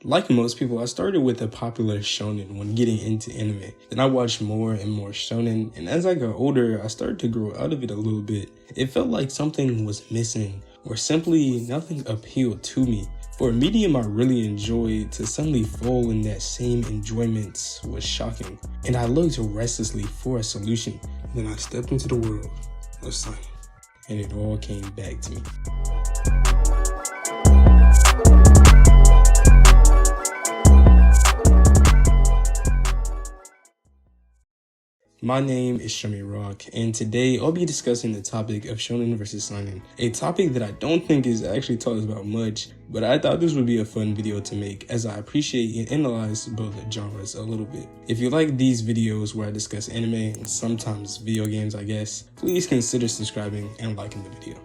Like most people, I started with a popular shonen when getting into anime. Then I watched more and more shonen, and as I got older, I started to grow out of it a little bit. It felt like something was missing, or simply nothing appealed to me. For a medium I really enjoyed, to suddenly fall in that same enjoyment was shocking, and I looked restlessly for a solution. Then I stepped into the world of Seinen, and it all came back to me. My name is Shami Rock, and today I'll be discussing the topic of Shonen versus Seinen, a topic that I don't think is actually talked about much, but I thought this would be a fun video to make as I appreciate and analyze both genres a little bit. If you like these videos where I discuss anime and sometimes video games, I guess, please consider subscribing and liking the video.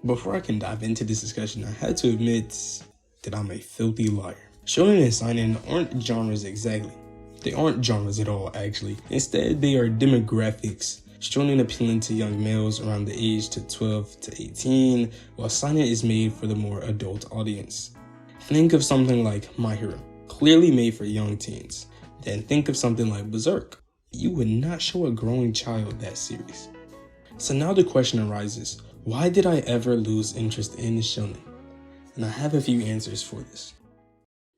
Before I can dive into this discussion, I had to admit that I'm a filthy liar. Shonen and Seinen aren't genres exactly. They aren't genres at all, actually. Instead, they are demographics. Shonen appealing to young males around the age to 12 to 18, while Seinen is made for the more adult audience. Think of something like My Hero, clearly made for young teens. Then think of something like Berserk. You would not show a growing child that series. So now the question arises, why did I ever lose interest in shonen? And I have a few answers for this.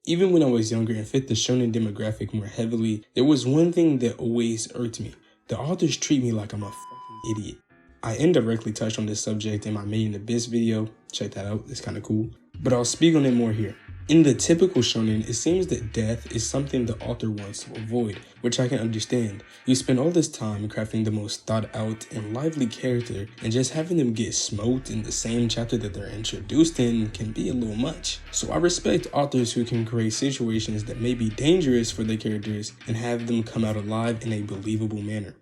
Even when I was younger and fit the shonen demographic more heavily, there was one thing that always irked me. The authors treat me like I'm a fucking idiot. I indirectly touched on this subject in my Made in Abyss video. Check that out, it's kinda cool. But I'll speak on it more here. In the typical shonen, it seems that death is something the author wants to avoid, which I can understand. You spend all this time crafting the most thought out and lively character, and just having them get smote in the same chapter that they're introduced in can be a little much. So I respect authors who can create situations that may be dangerous for their characters and have them come out alive in a believable manner.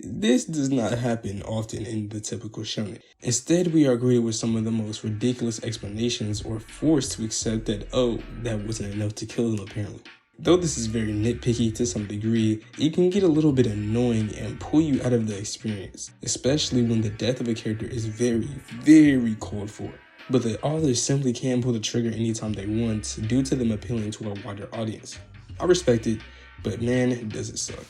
This does not happen often in the typical shonen. Instead, we are greeted with some of the most ridiculous explanations or forced to accept that, oh, that wasn't enough to kill them apparently. Though this is very nitpicky to some degree, it can get a little bit annoying and pull you out of the experience, especially when the death of a character is very, very called for. But the authors simply can pull the trigger anytime they want due to them appealing to a wider audience. I respect it, but man, does it suck.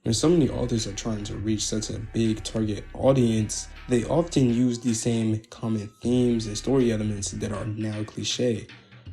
When so many authors are trying to reach such a big target audience, they often use the same common themes and story elements that are now cliche,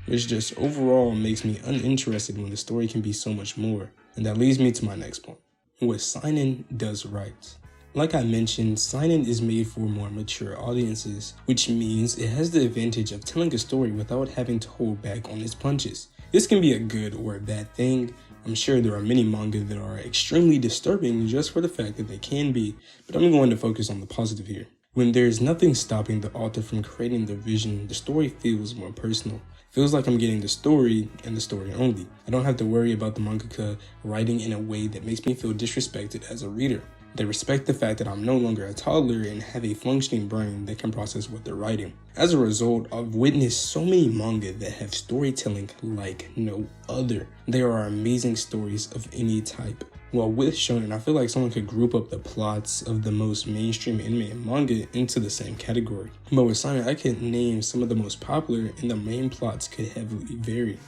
which just overall makes me uninterested when the story can be so much more. And that leads me to my next point, what Seinen does right. Like I mentioned, Seinen is made for more mature audiences, which means it has the advantage of telling a story without having to hold back on its punches. This can be a good or a bad thing. I'm sure there are many manga that are extremely disturbing just for the fact that they can be, but I'm going to focus on the positive here. When there's nothing stopping the author from creating their vision, the story feels more personal. Feels like I'm getting the story and the story only. I don't have to worry about the mangaka writing in a way that makes me feel disrespected as a reader. They respect the fact that I'm no longer a toddler and have a functioning brain that can process what they're writing. As a result, I've witnessed so many manga that have storytelling like no other. There are amazing stories of any type. While with shonen, I feel like someone could group up the plots of the most mainstream anime and manga into the same category. But with seinen, I could name some of the most popular and the main plots could heavily vary.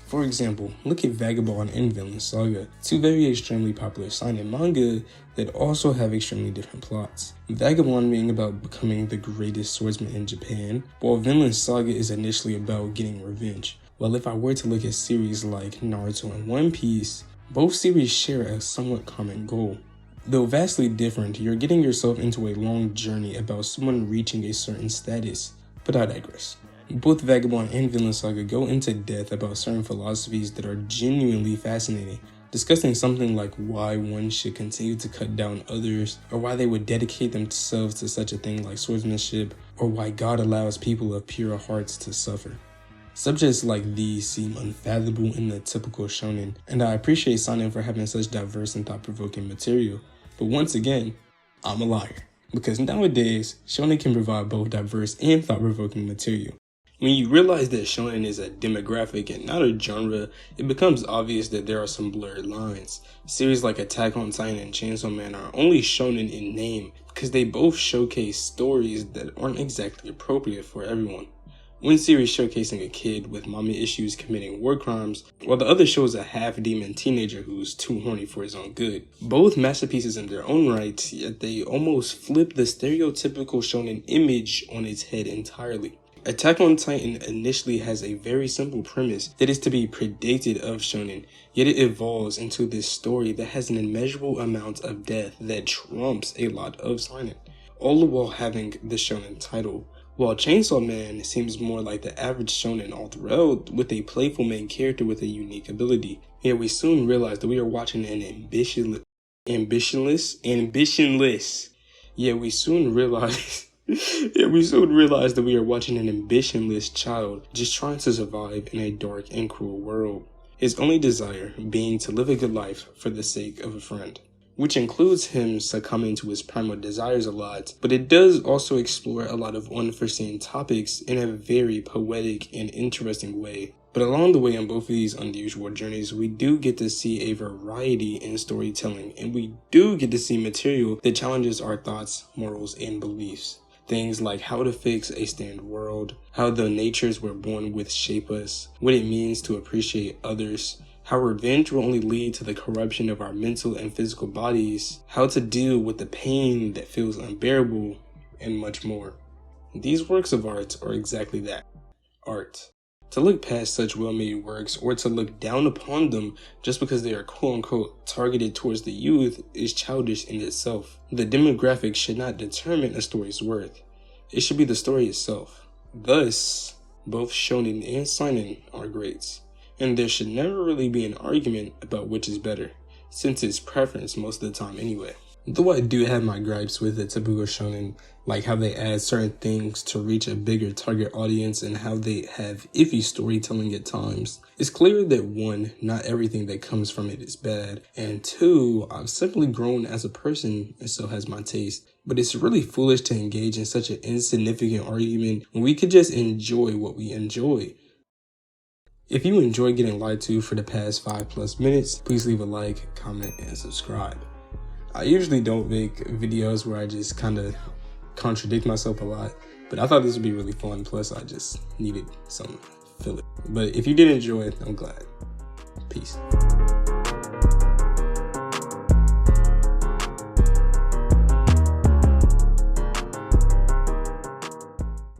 For example, look at Vagabond and Vinland Saga, two very extremely popular seinen manga that also have extremely different plots. Vagabond being about becoming the greatest swordsman in Japan, while Vinland Saga is initially about getting revenge. Well, if I were to look at series like Naruto and One Piece, both series share a somewhat common goal. Though vastly different, you're getting yourself into a long journey about someone reaching a certain status, but I digress. Both Vagabond and Vinland Saga go into depth about certain philosophies that are genuinely fascinating, discussing something like why one should continue to cut down others, or why they would dedicate themselves to such a thing like swordsmanship, or why God allows people of pure hearts to suffer. Subjects like these seem unfathomable in the typical shonen, and I appreciate Seinen for having such diverse and thought-provoking material, but once again, I'm a liar, because nowadays, shonen can provide both diverse and thought-provoking material. When you realize that shonen is a demographic and not a genre, it becomes obvious that there are some blurred lines. Series like Attack on Titan and Chainsaw Man are only shonen in name because they both showcase stories that aren't exactly appropriate for everyone. One series showcasing a kid with mommy issues committing war crimes, while the other shows a half-demon teenager who's too horny for his own good. Both masterpieces in their own right, yet they almost flip the stereotypical shonen image on its head entirely. Attack on Titan initially has a very simple premise that is to be predicted of shonen, yet it evolves into this story that has an immeasurable amount of depth that trumps a lot of seinen, all the while having the shonen title. While Chainsaw Man seems more like the average shonen all throughout, with a playful main character with a unique ability, yet we soon realize that we are watching an ambitionless. Yet we soon realize that we are watching an ambitionless child just trying to survive in a dark and cruel world. His only desire being to live a good life for the sake of a friend, which includes him succumbing to his primal desires a lot, but it does also explore a lot of unforeseen topics in a very poetic and interesting way. But along the way on both of these unusual journeys, we do get to see a variety in storytelling, and we do get to see material that challenges our thoughts, morals, and beliefs. Things like how to fix a stained world, how the natures we're born with shape us, what it means to appreciate others, how revenge will only lead to the corruption of our mental and physical bodies, how to deal with the pain that feels unbearable, and much more. These works of art are exactly that, art. To look past such well-made works or to look down upon them just because they are quote-unquote targeted towards the youth is childish in itself. The demographics should not determine a story's worth. It should be the story itself. Thus, both shonen and seinen are great, and there should never really be an argument about which is better, since it's preference most of the time anyway. Though I do have my gripes with the typical shonen, like how they add certain things to reach a bigger target audience and how they have iffy storytelling at times, it's clear that 1, not everything that comes from it is bad, and 2, I've simply grown as a person and so has my taste. But it's really foolish to engage in such an insignificant argument when we could just enjoy what we enjoy. If you enjoy getting lied to for the past 5+ minutes, please leave a like, comment, and subscribe. I usually don't make videos where I just kind of contradict myself a lot, but I thought this would be really fun, plus I just needed some filler. But if you did enjoy it, I'm glad. Peace.